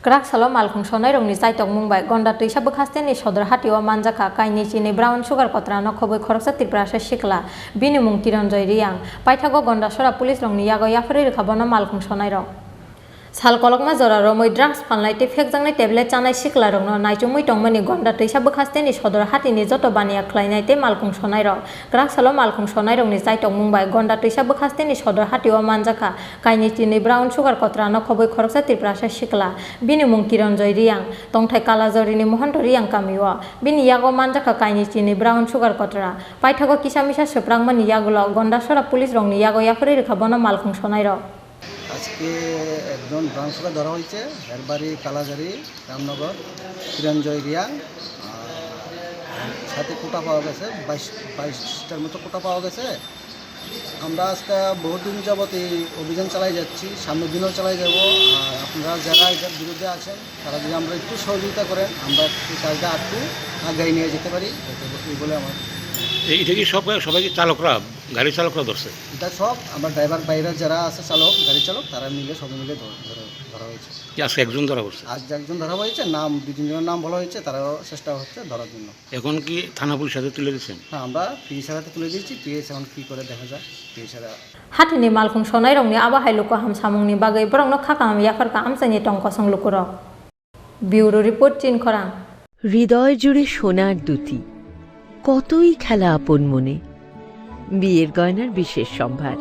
Kraksalo malkhung sonai rongni saitok Mumbai gonda tuisa bekhasteni sodor hatiwa manjaka kaini chini brown sugar kotrano khoboi khoroksa tiprasa sikla bini mung Tiranjoy Riang paithago gonda sora police rongni yago yafri rekhabono malkhung sonai rong sal kolokma jora romoi drugs phalnai te phekjangnai tablet chanai sikla rongno naitungmui tongmani gonda tuisa bekhasteni sodor hatini joto baniya khlainai te malkhung sonai rong Kraksalo malkhung sonai rongni saitok Mumbai gonda tuisa bekhasteni sodor hatiwa manjaka kaini chini brown sugar kotrano khoboi khoroksa tiprasa sikla bini mung Tiranjoy Riang tongthai Kalajorini Mohanto Riang kamiwa bini yago manjaka kaini chini brown sugar kotra paithago kisamisa seprangmani yagulo gonda sora police rongni yago yafri rekhabono malkhung sonai rong আজকে একজন brown sugar ধরা হয়েছে এর বাড়ি কালাজারি রামনগর তিরঞ্জয় রিয়াং সাথে কোটা পাওয়া গেছে 22টার মতো কোটা পাওয়া গেছে। আমরা আজকে বহুদিন যাবত এই অভিযান চালাই যাচ্ছি, সামনের দিনও চালাই যাব। আর আপনারা যারা এটার বিরুদ্ধে আছেন তারা যদি আমরা একটু সহযোগিতা করেন আমরা এই কাজটা একটু আগাই নিয়ে যেতে পারি এই বলে আমার। এটা কি সবাই কি চালকরা গাড়ি চালকরা ধরছে? এটা সব আমার ড্রাইভার বাইরে যারা আছে চালক গাড়ি চালক তারা মিলে সবাই মিলে ধরা হয়েছে। আজকে একজন ধরা পড়ছে? আজ একজন ধরা হয়েছে, নাম 2-3 জনের নাম বলা হয়েছে, তারাও চেষ্টা হচ্ছে ধরার জন্য। এখন কি থানা পুলিশ হাতে তুলে দিচ্ছেন? হ্যাঁ, আমরা পিএসআর হাতে তুলে দিয়েছি। পিএস এখন কী করে দেখা যায়। PSR hatini malkhung sonai rongni abahai luko hamsamungni bagai borongno khakam yafarka amsani tongko songlukuro bureau report chin khorang হৃদয় জুড়ে সোনার দুটি কতই খেলা আপন মনে বিয়ের গয়নার বিশেষ সম্ভার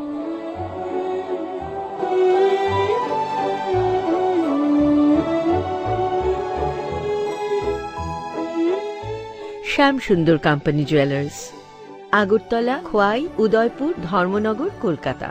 শ্যাম সুন্দর কোম্পানি জুয়েলার্স আগরতলা খোয়াই উদয়পুর ধর্মনগর কলকাতা।